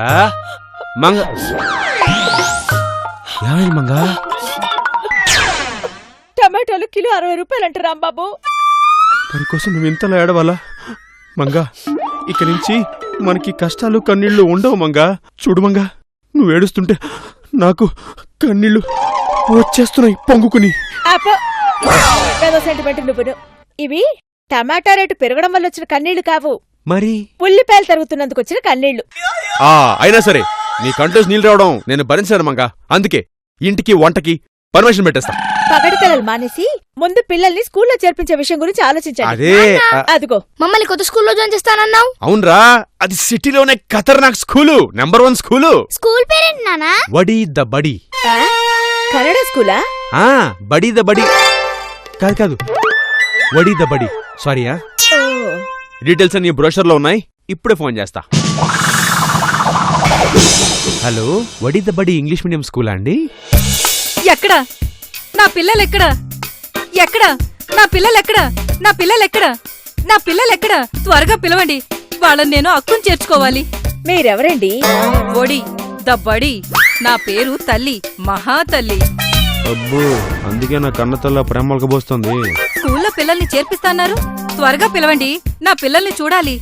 మంగా మంగా ఏమైంది మంగా? టమాటాలు కిలో 60 రూపాయలంట రాంబాబు. దాని కోసం నువ్వు ఇంతలా ఏడవాలా మంగా? ఇక నుంచి మనకి కష్టాలు కన్నీళ్లు ఉండవు మంగా. చూడు మంగా, నువ్వు ఏడుస్తుంటే నాకు కన్నీళ్లు వచ్చేస్తున్నాయి పొంగుకుని. సెంటిమెంట్ నువ్వు. ఇవి టమాటా రేటు పెరగడం వల్ల వచ్చిన కన్నీళ్లు కావు, మరి ఉల్లిపాయలు తరుగుతున్నందుకు వచ్చిన కన్నీళ్లు. అయినా సరే నీ కంటోస్ నీళ్ళు రావడం నేను భరించాను మంగా. అందుకే ఇంటికి వంటకి పర్మిషన్ పెట్టేస్తా. పగటి కలలు మానేసి ముందు పిల్లల్ని స్కూల్లో చేర్పించే విషయం గురించి ఆలోచించండి. అదే అదిగో మమ్మల్ని కొత్త స్కూల్లో జాయిన్ చేస్తానన్నావు. అవునరా, అది సిటీలోనే ఖతర్నాక్ school, number 1 school. School parent నానా? వడి ద బడి. కన్నడ స్కూలా? బడి ద బడి కాదు, వడి ద బడి. సారీయా. డీటెయిల్స్ అన్ని బ్రోషర్ లో ఉన్నాయి, ఇప్పుడే ఫోన్ చేస్తా. హలో, వడి ద బడి ఇంగ్లీష్ మీడియం స్కూలా అండి? ఎక్కడా నా పిల్లలెక్కడా? ఎక్కడా నా పిల్లలెక్కడా? నా పిల్లలెక్కడా? నా పిల్లలెక్కడా? త్వరగా పిలవండి, వాళ్ళని నేను అక్కుని చేర్చుకోవాలి. మీరెవరండి? ఒడి ద బడి. నా పేరు తల్లి, మహాతల్లి. అబ్బో, అందుకే నా కన్నతల్లా ప్రేమలకు పోస్తుంది. స్కూల్లో పిల్లల్ని చేర్పిస్తాన్నారు, త్వరగా పిలవండి, నా పిల్లల్ని చూడాలి.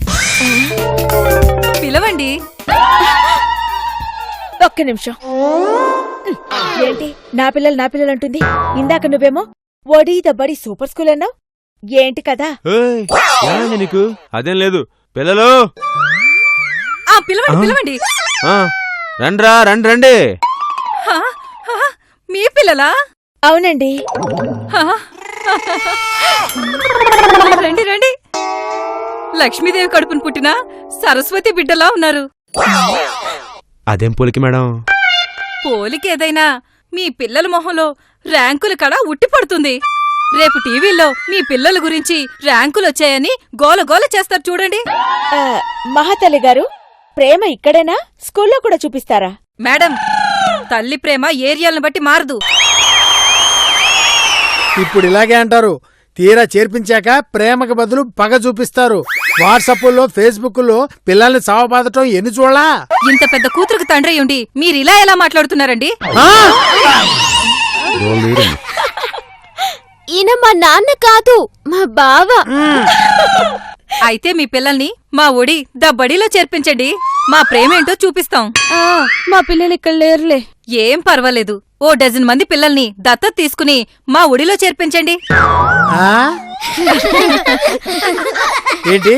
పిలవండి. ఒక్క నిమిషం. ఏంటి నా పిల్లలు అంటుంది? ఇందాక నువ్వేమో వడి ద బడి సూపర్ స్కూల్ అన్నావు. ఏంటి కదా? నీకు అదేం లేదు. పిల్లలు పిలవండి పిలవండి. రండ్రా, రండి. మీ పిల్లలా? అవునండి. రండి రండి. లక్ష్మీదేవి కడుపును పుట్టిన సరస్వతి బిడ్డలా ఉన్నారు. అదేం పోలికి మేడం? పోలికేదైనా మీ పిల్లల మొహంలో ర్యాంకుల కళ ఉట్టిపడుతుంది. రేపు టీవీల్లో మీ పిల్లల గురించి ర్యాంకులొచ్చాయని గోలగోల చేస్తారు చూడండి. మహాతల్లి గారు, ప్రేమ ఇక్కడేనా, స్కూల్లో కూడా చూపిస్తారా? మేడం, తల్లి ప్రేమ ఏరియాలను బట్టి మారదు. ఇప్పుడు ఇలాగే అంటారు, తీరా చేర్పించాక ప్రేమకు బదులు పగ చూపిస్తారు. వాట్సాప్లో, ఫేస్బుక్లో పిల్లల్ని చావబాదటం ఎన్ని చూడలా? ఇంత పెద్ద కూతురుకు తండ్రి ఉండి మీరిలా ఎలా మాట్లాడుతున్నారండి? ఈయన మా నాన్న కాదు, మా బావ. అయితే మీ పిల్లల్ని మా ఒడి ద బడిలో చేర్పించండి, మా ప్రేమేంటో చూపిస్తాం. మా పిల్లలు ఇక్కడ లేరులే. ఏం పర్వాలేదు, ఓ డజన్ మంది పిల్లల్ని దత్తత తీసుకుని మా ఒడిలో చేర్పించండి. ఏంటి,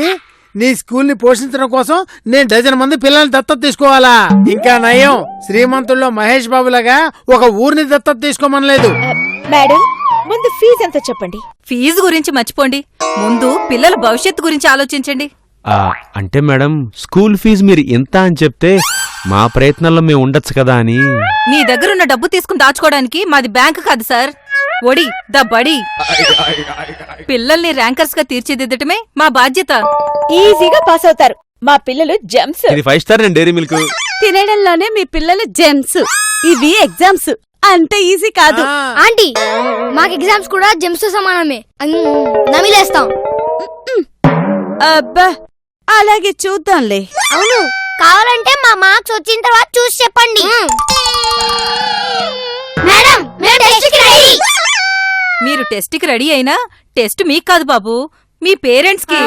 నీ స్కూల్ని పోషించడం కోసం నేను డజన్ మంది పిల్లల్ని దత్తత తీసుకోవాలా? ఇంకా నయం, శ్రీమంతుల్లో మహేష్ బాబులాగా ఒక ఊరిని దత్తత తీసుకోమనలేదు. మేడం, ముందు ఫీజు ఎంత చెప్పండి. ఫీజు గురించి మర్చిపోండి, ముందు పిల్లల భవిష్యత్తు గురించి ఆలోచించండి. అంటే మేడం, స్కూల్ ఫీజు మీరు ఇంత అని చెప్తే మా ప్రయత్నంలో మేము ఉండొచ్చు కదా అని. మీ దగ్గరున్న డబ్బు తీసుకుని దాచుకోవడానికి మాది బ్యాంక్ కాదు సార్, ఒడి ద బడి. పిల్లల్ని ర్యాంకర్స్ గా తీర్చిదిద్దటమే మా బాధ్యత. ఈజీగా పాస్ అవుతారు మా పిల్లలు. జెమ్స్. ఇది 5 స్టార్ అండ్ డైరీ మిల్క్. తినడంలోనే మీ పిల్లలు జెమ్స్. ఇవి ఎగ్జామ్స్ అంత ఈజీ కాదు. ఆంటీ, మాకు ఎగ్జామ్స్ కూడా జెమ్స్ సమానమే, నమిలేస్తాం. అబ్బా, అలాగే చూద్దాంలే. అవును, కావాలంటే మా మార్క్స్ వచ్చిన తర్వాత చూసి చెప్పండి. మేడం, మేము టెస్ట్‌కి రెడీ. మీరు టెస్ట్కి రెడీ అయినా టెస్ట్ మీకు కాదు బాబు, మీ పేరెంట్స్ కి.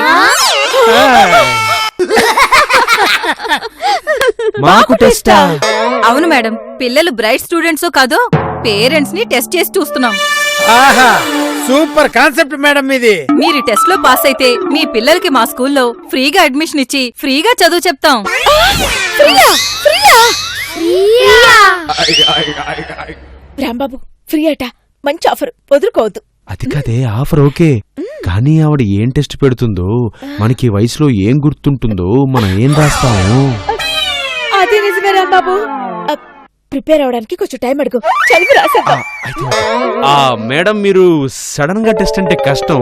మాకు టెస్టా? అవును మేడం, పిల్లలు బ్రైట్ స్టూడెంట్సో కాదో పేరెంట్స్ ని టెస్ట్ చేసి చూస్తున్నాం. ఆహా, సూపర్ కాన్సెప్ట్ మేడం ఇది. మీరు టెస్ట్ లో పాస్ అయితే మీ పిల్లలకి మా స్కూల్లో ఫ్రీగా అడ్మిషన్ ఇచ్చి ఫ్రీగా చదువు చెప్తాం. రాంబాబు, ఫ్రీ అట, మంచి ఆఫర్, వదులుకోవద్దు. అది కదే ఆఫర్, ఓకే. కానీ ఆవిడ ఏం టెస్ట్ పెడుతుందో, మనకి వయసులో ఏం గుర్తుంటుందో, మనం ఏం రాస్తాము? అది నిజమే రాంబాబు. ప్రిపేర్ అవడానికి కొంచెం టైం అడుగు, చదివి రాసేద్దాం. మేడం, మీరు సడన్ గా టెస్ట్ అంటే కష్టం,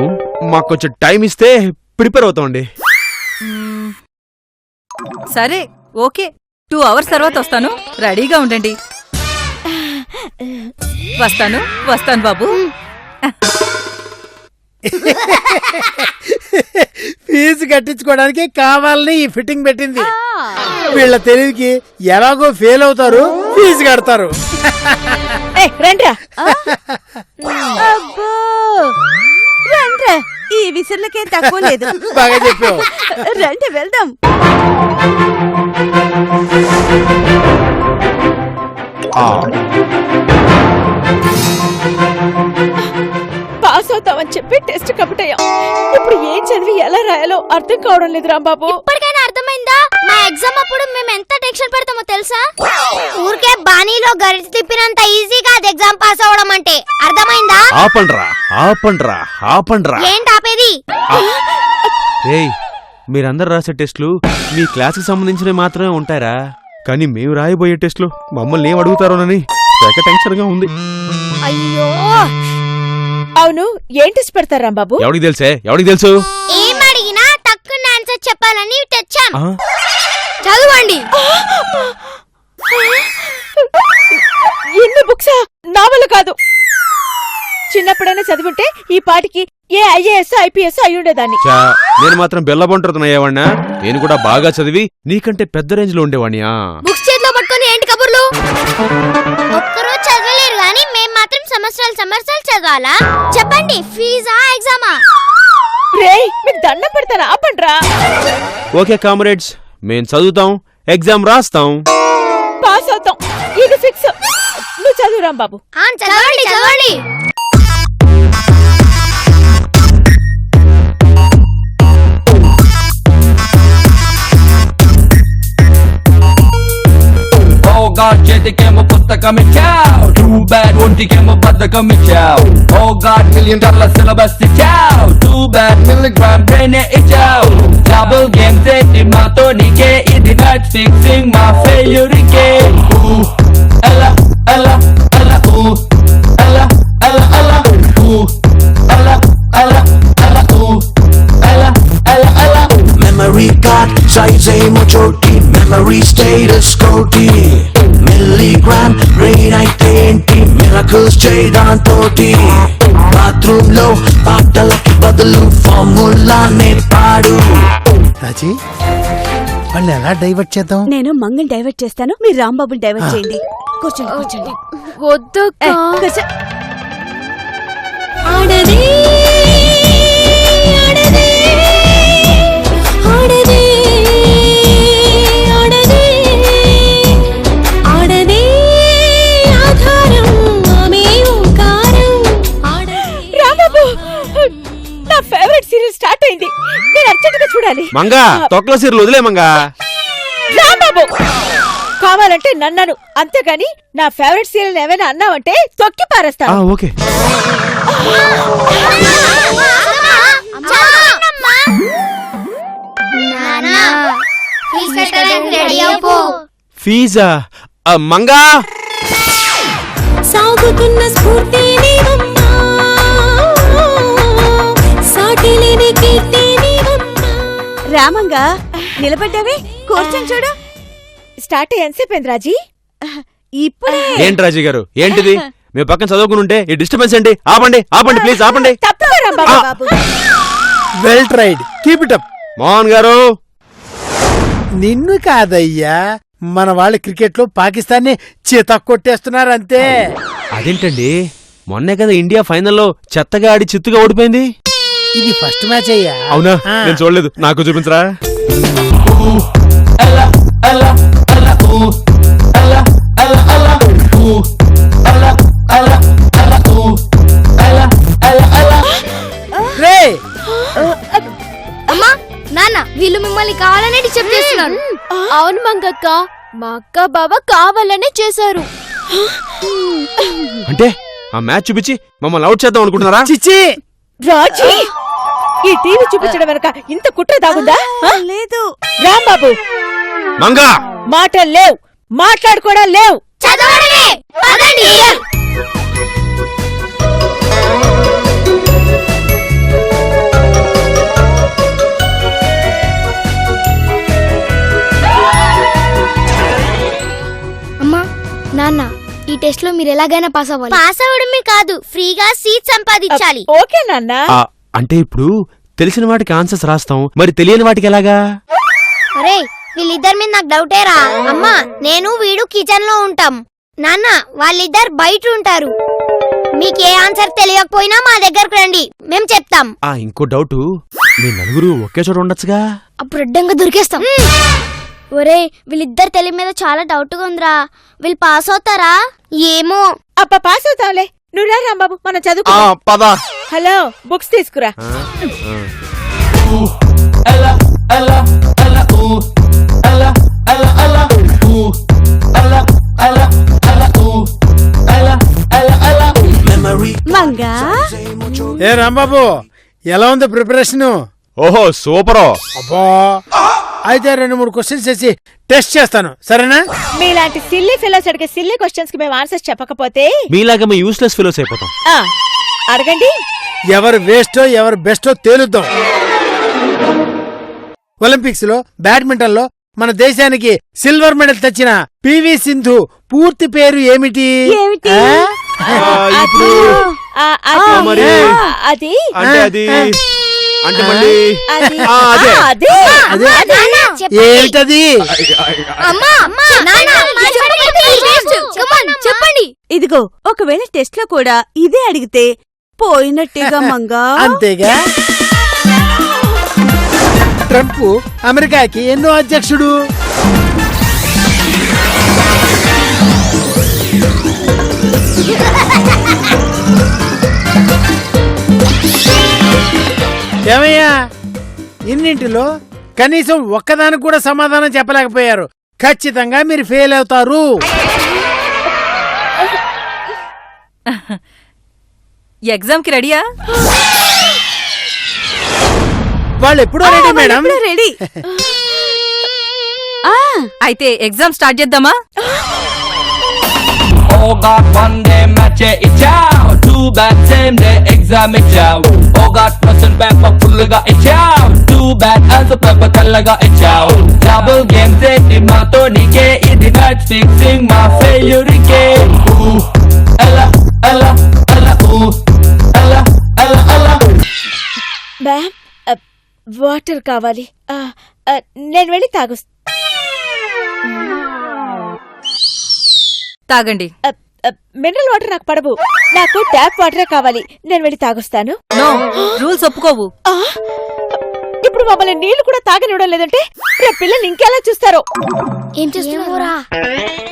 మాకు కొంచెం టైం ఇస్తే ప్రిపేర్ అవుతామండి. సరే, ఓకే, 2 hours తర్వాత వస్తాను, రెడీగా ఉండండి. వస్తాను బాబు. ఫీజు కట్టించుకోవడానికి కావాలని ఈ ఫిట్టింగ్ పెట్టింది. వీళ్ళ తెలివికి ఎలాగో ఫెయిల్ అవుతారు, ఫీజు కడతారు. రండ్రా. అబ్బో రండ్రా, ఈ విసుర్లకే తక్కువ లేదు. బాగా చెప్పావు. రండి వెళ్దాం. పాస్ అవుతామని చెప్పి టెస్ట్ కమిటయ్యాం. ఇప్పుడు ఏం చదివి ఎలా రాయాలో అర్థం కావడం లేదు రాంబాబు. ఇప్పటికైనా అర్థమైందా? మా ఎగ్జామ్ అప్పుడు మేము ఎంత టెన్షన్ పడతామో తెలుసా? ఊరికే బాణీలో గరిట తిప్పినంత ఈజీగా అది ఎగ్జామ్ పాస్ అవడం అంటే. అర్థమైందా? ఆపండ్రా ఆపండ్రా ఆపండ్రా. ఏంటి ఆపేది? రేయ్, మీరందరు రాసే టెస్టులు మీ క్లాస్కి సంబంధించినవి మాత్రమే ఉంటారా? కానీ మేము రాయబోయే టెస్టులు మమ్మల్ని ఏం అడుగుతారోనని తెగ టెన్షన్గా ఉంది. అయ్యో, అవును, ఏం టెస్ట్ పెడతారు రాంబాబు? ఎవడికి తెలుసే? ఎవడికి తెలుసు? ఏం అడిగినా తక్కువ ఆన్సర్ చెప్పాలని తెచ్చాం. ఆ? చదవండి. ఎన్ని బుక్సా? నా వల్ల కాదు. చిన్నప్పుడైనా చదివింటే ఈ పాటికి ఏ ఐఏఎస్ ఐపీఎస్ అయ్యుండేదాన్ని. చా, నేను మాత్రం బెల్లబొంటున్నాయేవాణ్ణా? నేను కూడా బాగా చదివి నీకంటే పెద్ద రేంజ్ లో ఉండేవాణ్ణా. బుక్స్ చేతిలో పట్టుకొని ఏంటి కబుర్లు? ఒక్కరోజు చదవలేరు గాని మేం మాత్రం సంవత్సరాలు చదవాలా? చెప్పండి, ఫీజా ఎగ్జామా? రేయ్, మీకు దండం పెడతాను, ఆపండ్రా. ఓకే కామ్రేడ్స్, మేం చదువుతాం, ఎగ్జామ్ రాస్తాం. పాస్ అవుతాం, ఇది ఫిక్స్. నువ్వు చదువు రాంబాబు. చదవండి. Oh God, చేతికేమో పుస్తకం ఇచ్చావు. Too bad, ఒంటికేమో బద్ధకం ఇచ్చావు. Oh God, $1 million సిలబస్ ఇచ్చావు. Too bad, milligram brain ఇచ్చావు. Double game చేసి మాతో నీకే ఇది మ్యాచ్ ఫిక్సింగ్ మా ఫెయిల్యూరికే. Ella, Ella, Ella, Ella, Ella, Ella, Ella, Ella, Ella, Ella, Ella, Ella. Memory card size ఏమో చోటి, memory status కోటి, milligram brain అయితే ఏంటి, miracles చేయడాంతోటి. బాత్రూమ్ లో పాటలకి బదులు ఫార్ములానే పాడు. రాజీ, వాళ్ళు ఎలా డైవర్ట్ చేద్దాం? నేను మంగం డైవర్ట్ చేస్తాను, మీరు రాంబాబుని డైవర్ట్ చేయండి. కూర్చోండి. వద్దక్క. కూర్చో. ఆడదే ఆడదే ఆడదే ఆడదే ఆడదే ఆధారం ఆమె ఓంకారం. రాంబాబు, నా ఫేవరెట్ సీరియల్ స్టార్ట్ అయింది. నేను అర్జెంటుగా చూడాలి. మంగా, తొక్కల సీరియల్ వదిలే మంగా. రాంబాబు, కావాలంటే నన్నను, అంతేగాని నా ఫేవరెట్ సీరియల్ ఏమైనా అన్నావంటే తొక్కి పారేస్తాను. ఓకే. ఫీజా? మంగా, సాగుతున్న స్ఫూర్తి నీవమ్మా, సాటిలేని కీర్తి నీవమ్మా. రామంగా నిలబడ్డావే, కూర్చొని చూడు. స్టార్ట్ ఎంతసేపు రాజీ? ఇప్పుడే. ఏంటి రాజీ గారు, ఏంటిది? మేము పక్కన చదువుకుని ఉంటే ఈ డిస్టర్బెన్స్ ఏంటి? ఆపండి ఆపండి, ప్లీజ్ ఆపండి. తప్పగా Rambabu. Well tried, keep it up. Mohan గారు, నిన్ను కాదయ్యా, మన వాళ్ళు క్రికెట్ లో పాకిస్తాన్ ని కొట్టేస్తున్నారు అంతే. అదేంటండి, మొన్నే కదా ఇండియా ఫైనల్లో చెత్తగా ఆడి చిత్తుగా ఓడిపోయింది. ఇది ఫస్ట్ మ్యాచ్ అయ్యా. అవునా? నేను చూడలేదు, నాకు చూపించరా? Ella, Ella, Ella, Ella, Ella, Ella, Ella, Ella, Ella, Ella, Ella, Ella. రే, అమ్మా, నాన్న, వీళ్ళు మిమ్మల్ని కావాలనే డిస్టర్బ్ చేస్తున్నారు. అవును మంగక్క, మా అక్క బావ కావాలనే చేశారు. అంటే ఆ మ్యాచ్ చూపించి మమ్మల్ని అవుట్ చేద్దాం అనుకుంటున్నారా? చిచ్చి, రాజీ, ఈ టీవీ చూపించడం వెనక ఇంత కుట్ర దాగుందా? లేదు. రాంబాబు, మంగా, మాటలు లేవు, మాట్లాడుకోవడం లేవు. చదవడమే. పదండి. అమ్మా, నాన్న, ఈ టెస్ట్ లో మీరు ఎలాగైనా పాస్ అవ్వాలి. పాస్ అవ్వడమే కాదు, ఫ్రీగా సీట్ సంపాదించాలి. ఓకే నాన్న. అంటే ఇప్పుడు తెలిసిన వాటికి ఆన్సర్స్ రాస్తాం, మరి తెలియని వాటికి ఎలాగా? అరే వీళ్ళిద్దరి మీద నాకు డౌటేరా. అమ్మా నేను వీడు కిచెన్ లో ఉంటాం, నాన్న వాళ్ళిద్దరు బయట ఉంటారు. మీకే ఆన్సర్ తెలియకపోయినా మా దగ్గరకు రండి, మేం చెప్తాం. ఇంకో డౌట్, మీ నలుగురు ఒకే చోట ఉండొచ్చుగా? అప్పుడు అడ్డంగా దొరికేస్తాం. ఒరే వీళ్ళిద్దరు తెలివి మీద చాలా డౌట్ గా ఉందిరా, వీళ్ళు పాస్ అవుతారా ఏమో. అప్ప పాస్ అవుతావులే, నువ్వు రా రాంబాబు మనం చదువుకో. పద. హలో బుక్స్ తీసుకురా. Ella, Ella, Ella, ooh. Ella, Ella, Ella, ooh. Ella, Ella, Ella, ooh. Ella, Ella, Ella, ooh. Memory మంగా ఏ రాంబాబు, ఎలా ఉంది ప్రిపరేషన్? ఓహో సూపరో. అబ్బా, అయితే 2-3 క్వశ్చన్స్ చేసి టెస్ట్ చేస్తాను, సరేనా? మీలాంటి సిల్లీ ఫెలోస్ అడిగే సిల్లీ క్వశ్చన్స్ కి మేము ఆన్సర్స్ చెప్పకపోతే మీలాగా మేము యూస్లెస్ ఫెలోస్ అయిపోతాం. ఆ, అడగండి. ఎవరు వేస్టో ఎవరు బెస్టో తేలుద్దాం. ఒలింపిక్స్ లో బ్యాడ్మింటన్ లో మన దేశానికి సిల్వర్ మెడల్ తెచ్చిన పివి సింధు పూర్తి పేరు ఏమిటి? ఏమిటి? ఇప్పుడు మరి అది అంటే అది అంటే మళ్ళీ అది అదే. అదే అదే. నాన్న, చెప్పండి. ఏమిటది? అమ్మా, నాన్న, చెప్పండి. ఇదిగో ఒకవేళ టెస్ట్ లో కూడా ఇదే అడిగితే పోయినట్టేగా మంగా. అంతేగా. ట్రంప్ అమెరికాకి ఎన్నో అధ్యక్షుడు? ఏమయ్యా, ఇన్నింటిలో కనీసం ఒక్కదానికి కూడా సమాధానం చెప్పలేకపోయారు. ఖచ్చితంగా మీరు ఫెయిల్ అవుతారు. ఎగ్జామ్ కి రెడీయా? వాళ్ళు ఎప్పుడో రెడీ మేడం. రెడీ. అయితే ఎగ్జామ్ స్టార్ట్ చేద్దామా? Oh God, one day match it out. Too bad, same day exam it out. Oh God, question paper full ga it out. Too bad, answer paper tellaga it out. Double game set in my Tony K. It not fixing my failure ke. Ooh, Ella, Ella, Ella, ooh, Ella, Ella, Ella. Ma'am, water కావాలి. నేను వెళ్ళి తాగండి. Mineral water నాకు పడవు, నాకు tap వాటరే కావాలి. నేను వెళ్ళి తాగొస్తాను. No, rules ఒప్పుకోవు. ఇప్పుడు మమ్మల్ని నీళ్లు కూడా తాగనివ్వడం లేదంటే రేపు పిల్లల్ని ఇంకెలా చూస్తారో. ఏం చేస్తున్నారా?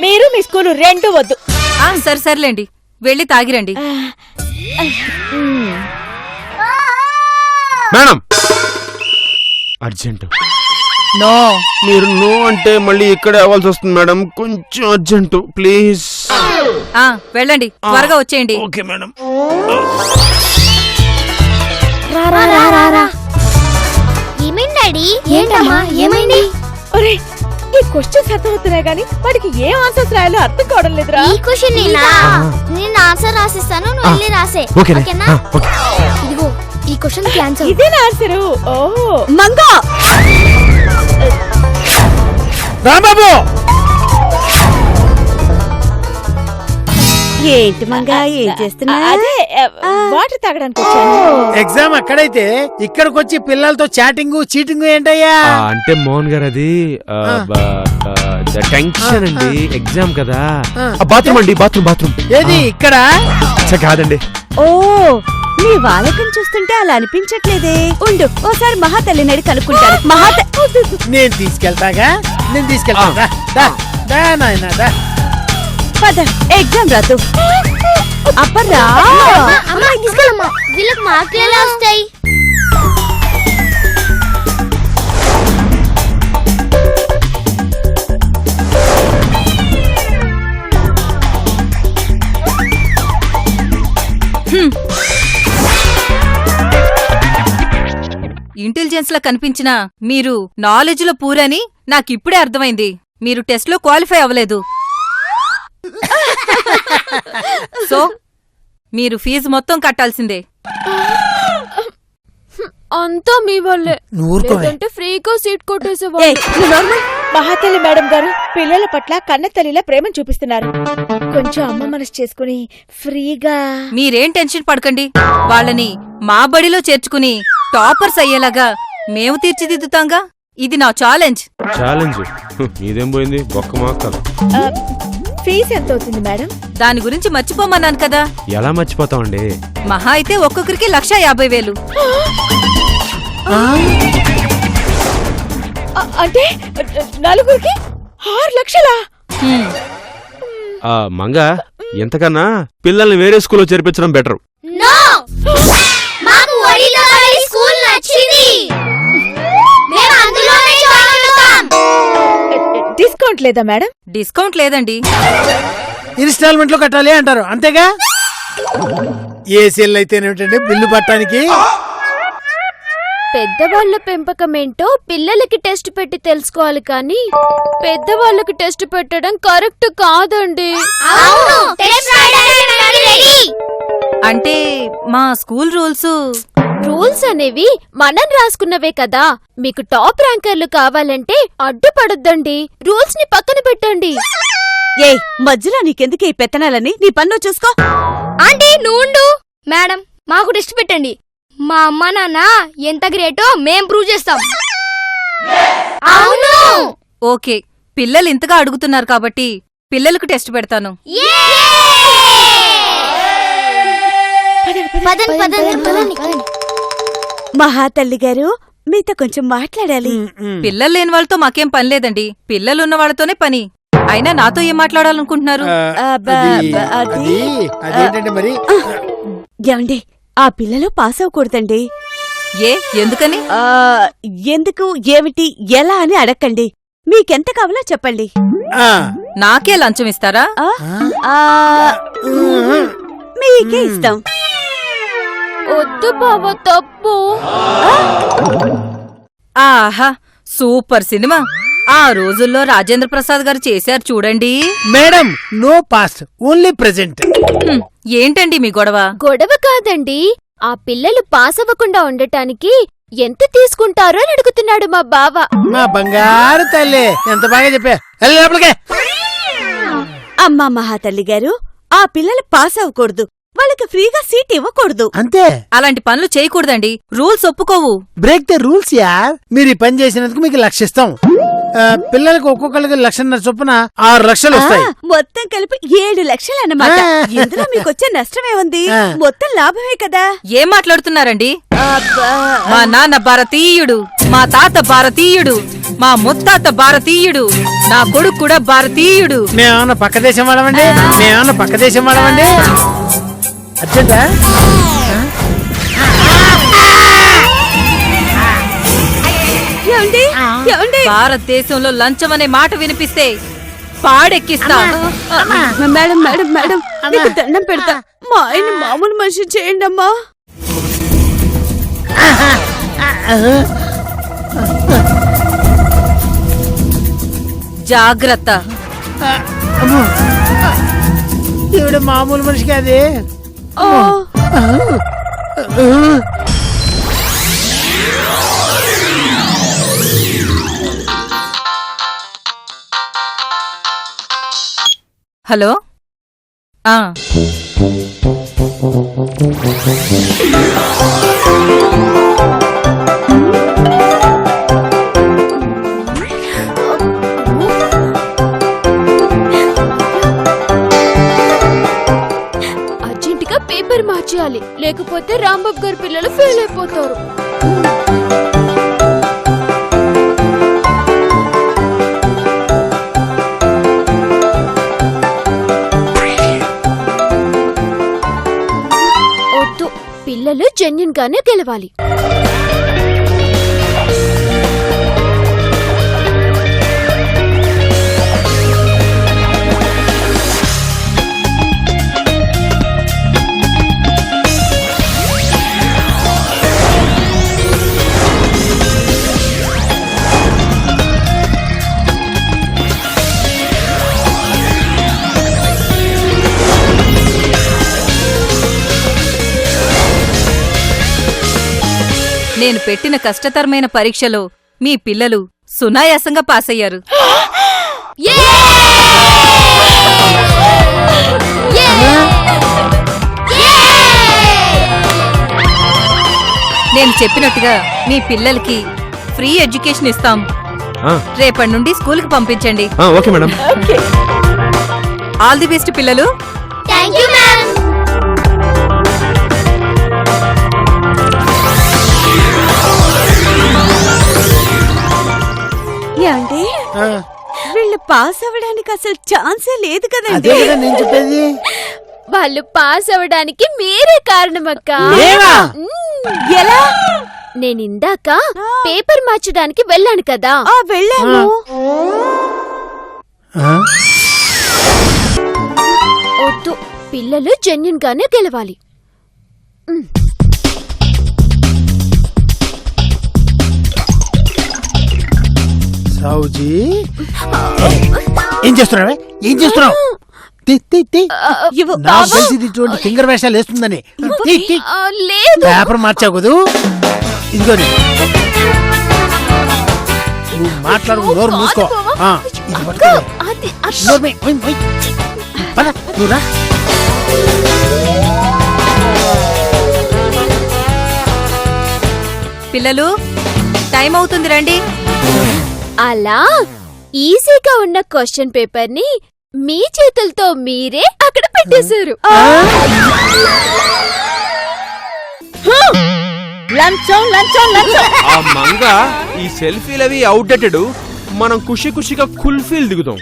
మీరు మీ స్కూలు రెండు వద్దు. సర్లేండి, వెళ్ళి తాగిరండి. Madam urgent. నో, మీరు నో అంటే మళ్ళీ ఇక్కడే అవ్వాల్సి వస్తుంది మేడం. కొంచెం అర్జెంట్ ప్లీజ్. వెళ్ళండి, త్వరగా వచ్చేయండి. Okay madam. ఏమైంది డాడీ? ఏంటమ్మా ఏమైంది? ఒరే, ఈ క్వశ్చన్స్ అర్థం అవుతున్నాయి గానీ వాడికి ఏ ఆన్సర్స్ రాయాలో అర్థం కావడం లేదురా. ఈ క్వశ్చన్ నేను ఆన్సర్ రాసిస్తాను, నువ్వు వెళ్ళి రాసే. ఓకేనా? ఇదిగో ఈ క్వశ్చన్ కి ఆన్సర్. ఇదేనా ఆన్సరు? ఓ మంగా రాంబాబు, ఏంటి మంగా ఏం చేస్తున్నా? అదే వాటర్ తాగడానికి వచ్చాను. ఎగ్జామ్ అక్కడైతే ఇక్కడికొచ్చి పిల్లలతో చాటింగ్ చీటింగ్ ఏంటయ్యా? అంటే మోహన్ గారు అది టెన్షన్ అండి, ఎగ్జామ్ కదా. బాత్రూమ్ అండి, బాత్రూమ్. ఏది ఇక్కడ? కాదండి. ఓ, నీ వాళ్ళకం చూస్తుంటే అలా అనిపించట్లేదే. ఉండు, ఓసారి మహాతల్లిని అడిగి కనుక్కుంటాను. నేను తీసుకెళ్తాగా, నేను తీసుకెళ్తా. దా నాయనా దా. పద ఎగ్జామ్ రాదు. అప్పరా అమ్మా తీసుకెళ్ళమ్మా, వీళ్ళకి మార్కులు ఎలా వస్తాయి? ఇంటెలిజెన్స్ లా కనిపించినా మీరు నాలెడ్జ్ లో పూరని నాకిప్పుడే అర్థమైంది. మీరు టెస్ట్ లో క్వాలిఫై అవ్వలేదు. సో మీరు ఫీజు మొత్తం కట్టాల్సిందే. అంతా మీ వల్లే, నువ్వు ఊరుకోవే. లేదంటే ఫ్రీగా సీట్ కొట్టేసేవా? ఏయ్, నువ్వు నార్మల్ మహాతల్లి మేడం గారు పిల్లల పట్ల కన్నతల్లిలా ప్రేమను చూపిస్తున్నారు. కొంచెం అమ్మ మనసు చేసుకుని ఫ్రీగా. మీరేం టెన్షన్ పడకండి. వాళ్ళని మా బడిలో చేర్చుకుని టాపర్స్ అయ్యేలాగా మేము తీర్చిదిద్దుతాంగా. ఇది నా ఛాలెంజ్. ఛాలెంజ్ ఇదేం పోయింది బొక్క మాకలు. ఆ, ఫీజు ఎంత అవుతుంది మేడం? దాని గురించి మర్చిపోమన్నాను కదా. ఎలా మర్చిపోతామండి? మహా అయితే ఒక్కొక్కరికి 1,50,000. అంటే నలుగురికి 6 లక్షలా? హ్మ్. మంగా ఎంతకన్నా పిల్లల్ని వేరే స్కూల్లో చేర్పించడం బెటర్. నో మాకు ఒడిలో బడి స్కూల్ నచ్చింది. మేము అందులోనే చదువుతాం. డిస్కౌంట్ లేదా మేడం? డిస్కౌంట్ లేదండి. ఇన్స్టాల్మెంట్ లో కట్టాలి అంటారు అంతేగా. ఏ సెల్ అయితేనేమిటండి బిల్లు పట్టడానికి. పెద్దవాళ్ల పెంపకమేంటో పిల్లలకి టెస్ట్ పెట్టి తెలుసుకోవాలి కానీ పెద్దవాళ్ళకి టెస్ట్ పెట్టడం కరెక్ట్ కాదండి. అవును టెస్ట్ రాయడానికి మేము రెడీ. అంటే మా స్కూల్ రూల్స్ అనేవి మనం రాసుకున్నవే కదా. మీకు టాప్ ర్యాంకర్లు కావాలంటే అడ్డుపడొద్దండి. రూల్స్ ని పక్కన పెట్టండి. ఏయ్ మధ్యలో నీకెందుకే ఈ పెత్తనాలని? నీ పన్ను చూసుకో. ఆంటీ నుండు. మేడం మాకు టెస్ట్ పెట్టండి. మా అమ్మ నాన్న ఎంత గ్రేటో మేం ప్రూవ్ చేస్తాం. అవును. ఓకే, పిల్లలు ఇంతగా అడుగుతున్నారు కాబట్టి పిల్లలకు టెస్ట్ పెడతాను. పదండి పదండి పదండి. మహాతల్లి గారు మీతో కొంచెం మాట్లాడాలి. పిల్లలు లేని వాళ్ళతో మాకేం పని లేదండి. పిల్లలున్న వాళ్ళతోనే పని. అయినా నాతో ఏం మాట్లాడాలనుకుంటున్నారు? అదేంటండి మరి. ఏమండి ఆ పిల్లలు పాస్ అవ్వకూడదండి. ఏ ఎందుకని? ఎందుకు ఏమిటి ఎలా అని అడక్కండి. మీకెంత కావాలో చెప్పండి. నాకే లంచం ఇస్తారా? మీకే ఇస్తాం. వద్దు బావ తప్పు. ఆహా సూపర్ సినిమా. ఆ రోజుల్లో రాజేంద్ర ప్రసాద్ గారు చేశారు చూడండి. Madam no past only present. Hmm, ఏంటండి మీ గొడవ? గొడవ కాదండి. ఆ పిల్లలు పాస్ అవ్వకుండా ఉండటానికి ఎంత తీసుకుంటారో అని అడుగుతున్నాడు మా బావ. మా బంగారు తల్లి ఎంత బాగా చెప్పా. వెళ్ళి లోపలికే. అమ్మా మహాతల్లి గారు ఆ పిల్లలు పాస్ అవ్వకూడదు. వాళ్ళకి ఫ్రీగా సీట్ ఇవ్వకూడదు. అంతే. అలాంటి పనులు చేయకూడదండి. రూల్స్ ఒప్పుకోవు. బ్రేక్ ద రూల్స్ యార్. మీరు ఈ పని చేసినందుకు మీకు 1,00,000 ఇస్తాం. పిల్లలకు ఒక్కొక్కరికి 1,50,000 చొప్పున 6 లక్షలు వస్తాయి. మొత్తం కలిపి 7 లక్షలు అన్నమాట. ఇందులో మీకొచ్చే నష్టమే ఉంది. మొత్తం లాభమే కదా. ఏం మాట్లాడుతున్నారండి? మా నాన్న భారతీయుడు, మా తాత భారతీయుడు, మా ముత్తాత భారతీయుడు, నా కొడుకు కూడా భారతీయుడు. మేమన్నా పక్క దేశం వాడమండి. మేమన్నా పక్క దేశం వాడమండి. అర్జెంటా? ఏమండి? ఏమండి? భారతదేశంలో లంచం అనే మాట వినిపిస్తే పాడెక్కిస్తా. మేడం మేడం మేడం నీకు దండం పెడతా. మా ఆయన మామూలు మనిషి చేయండి అమ్మా. జాగ్రత్త. అమ్మో ఈవిడ మామూలు మనిషి కాదే. హలో. అర్జెంటుగా పేపర్ మార్చేయాలి. లేకపోతే రాంబాబు గారి పిల్లలు ఫెయిల్ అయిపోతారు. వద్దు, పిల్లలు జెన్యున్ గానే గెలవాలి. నేను పెట్టిన కష్టతరమైన పరీక్షలో మీ పిల్లలు సునాయాసంగా పాస్ అయ్యారు. నేను చెప్పినట్టుగా మీ పిల్లలకి ఫ్రీ ఎడ్యుకేషన్ ఇస్తాం. ఆ, రేపటి నుండి స్కూల్కి పంపించండి. ఆ, okay madam. All the best పిల్లలు. Thank you ma'am. యాండి ఆ, వీళ్ళు పాస్ అవ్వడానికి అసలు ఛాన్సే లేదు అదే కదండి. కదా నేను చెప్పేది. వాళ్ళు పాస్ అవ్వడానికి మీరే కారణమక్క. నేనా? ఎలా? నేనిందాక పేపర్ మార్చడానికి వెళ్ళాను కదా. వెళ్ళాను. ఆ? వద్దు, పిల్లలు జెన్యున్ గానే గెలవాలి. సౌజీ ఏం చేస్తున్నావే? ఏం చేస్తున్నావు? ఇవ్వు. నాకు తెలిసి ఇది ఇటువంటి ఫింగర్ వేషాలు వేస్తుందని. లేదు, పేపర్ మార్చావు కదూ, ఇదిగో నువ్వు మాట్లాడు, నోరు మూసుకో. ఆ, ఇది పట్టుకో. అది నోరు మూయ్, మూయ్, మూయ్. పద, నువ్వు రా. పిల్లలు టైం అవుతుంది, రండి. అలా ఈజీగా ఉన్న క్వశ్చన్ పేపర్ ని మీ చేతులతో మీరే అక్కడ పెట్టేశారు. లంచం లంచం లంచం. ఆ మంగ ఈ సెల్ఫీలవి అవుట్డేటెడ్. మనం ఖుషి ఖుషిగా కుల్ఫీలు దిగుతాం.